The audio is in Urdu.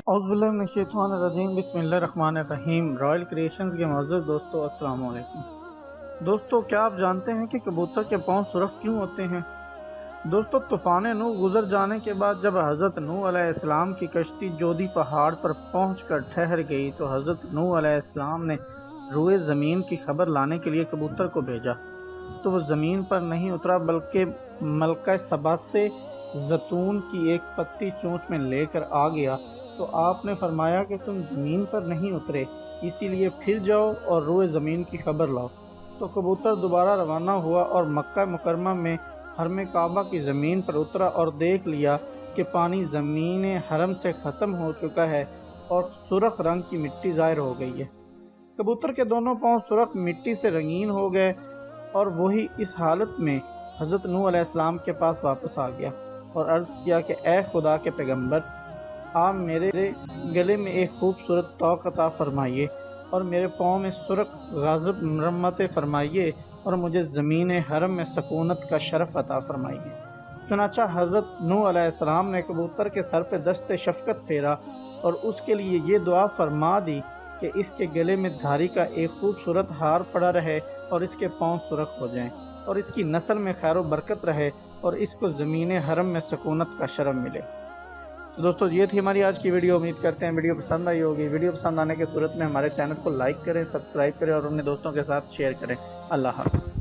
اعوذ باللہ من الشیطان الرجیم، بسم اللہ الرحمن الرحیم۔ رائل کریشنز کے معزز دوستو، السلام علیکم۔ دوستو، کیا آپ جانتے ہیں کہ کبوتر کے پاؤں سرخ کیوں ہوتے ہیں؟ دوستو، طوفان نوح گزر جانے کے بعد جب حضرت نوح علیہ السلام کی کشتی جودی پہاڑ پر پہنچ کر ٹھہر گئی تو حضرت نوح علیہ السلام نے روئے زمین کی خبر لانے کے لیے کبوتر کو بھیجا، تو وہ زمین پر نہیں اترا بلکہ ملکہ سبا سے زیتون کی ایک پتی چونچ میں لے کر آ گیا۔ تو آپ نے فرمایا کہ تم زمین پر نہیں اترے، اسی لیے پھر جاؤ اور روئے زمین کی خبر لاؤ۔ تو کبوتر دوبارہ روانہ ہوا اور مکہ مکرمہ میں حرم کعبہ کی زمین پر اترا اور دیکھ لیا کہ پانی زمین حرم سے ختم ہو چکا ہے اور سرخ رنگ کی مٹی ظاہر ہو گئی ہے۔ کبوتر کے دونوں پاؤں سرخ مٹی سے رنگین ہو گئے اور وہی اس حالت میں حضرت نوح علیہ السلام کے پاس واپس آ گیا اور عرض کیا کہ اے خدا کے پیغمبر، آپ میرے گلے میں ایک خوبصورت طوق عطا فرمائیے اور میرے پاؤں میں سرخ غاضب مرمت فرمائیے اور مجھے زمین حرم میں سکونت کا شرف عطا فرمائیے۔ چنانچہ حضرت نوح علیہ السلام نے کبوتر کے سر پہ دست شفقت پھیرا اور اس کے لیے یہ دعا فرما دی کہ اس کے گلے میں دھاری کا ایک خوبصورت ہار پڑا رہے اور اس کے پاؤں سرخ ہو جائیں اور اس کی نسل میں خیر و برکت رہے اور اس کو زمین حرم میں سکونت کا شرف ملے۔ تو دوستو، یہ تھی ہماری آج کی ویڈیو۔ امید کرتے ہیں ویڈیو پسند آئی ہوگی۔ ویڈیو پسند آنے کی صورت میں ہمارے چینل کو لائک کریں، سبسکرائب کریں اور اپنے دوستوں کے ساتھ شیئر کریں۔ اللہ حافظ۔